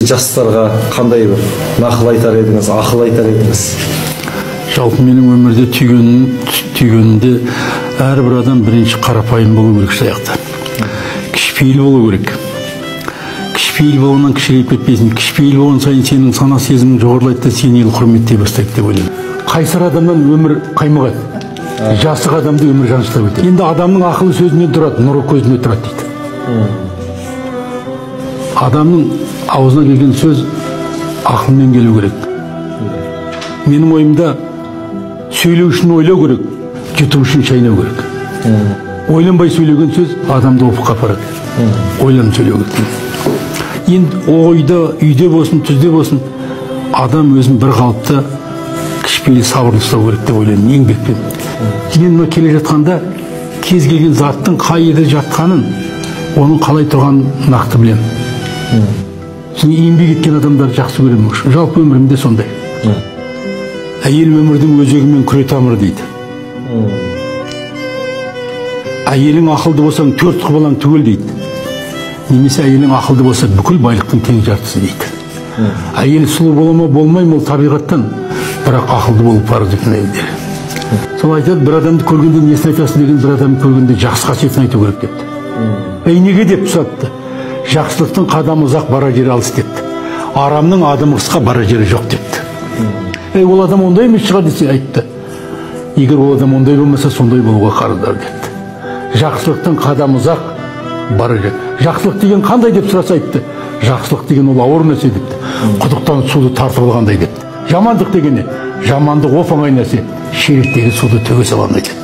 Жастарға қандай бір нақыл айтар едіңіз, ақыл айтар едіңіз? Жалпы менің өмірде түйгенімде әрбір адам бірінші қарапайым болу керек сияқты. Кішіпейіл болу керек. Кішіпейіл болғаннан кішірейіп кетпейсің. Кішіпейіл болған сайын сенің сана сезімің жоғарылайды да сені ел құрметтей бастайды деп ойлаймын. Қайсар адамнан өмір қаймығады. Жасық адамды өмір жаншылап өтеді. Енді адамның ақылы сөзінен тұрады, нұры көзіне тұрады дейді. Адамның аузына келген сөз ақылмен келу керек. Менің ойымда сөйлеу үшін ойлау керек, жұту үшін шайнау керек. Ойланбай сөйлеген сөз адамды опыққа апарады. Ойланып сөйлеу керек. Енді ойда, үйде болсын, түзде болсын, адам өзін бір қалыпта кішіпейіл сабырлы ұстау керек деп ойлаймын, еңбекпен. Мен мына келе жатқанда кез келген заттың қай жерде жатқанын, оның қалай тұрғанын нақты білемін. Еңбек еткен адамдарды жақсы көремін. Жалпы өмірімде сондай. Әйел өмірдің өзегімен күре тамыры дейді. Әйелің ақылды болсаң, 4 балаң түгел дейді. Немесе әйелің ақылды болса, бүкіл байлықтың тең жартысы дейді. Әйел сұлу бола ма, болмай ма, ол табиғаттан, бірақ ақылды болып парыз екен әйелдер. Сол айтады, бір адамды көргенде несін айтасың деген, бір адамды көргенде жақсы қасиетін айту керек депті. Неге деп сұратты? Жақсылықтың қадамы ұзақ, бара жері алыс депті. Арамның адымы қысқа, бара жері жоқ депті. Ол адам ондай емес шығар десе айтты. Егер ол адам ондай болмаса, сондай болуға қарыздар депті. Жақсылықтың қадамы ұзақ, бара жері. Жақсылық деген қандай деп сұраса айтты. Жақсылық деген ол ауыр нәрсе депті. Құдықтан суды тартып алғандай депті. Жамандық деген не? Жамандық оп-оңай нәрсе. Шеректегі суды төге салғандай депті.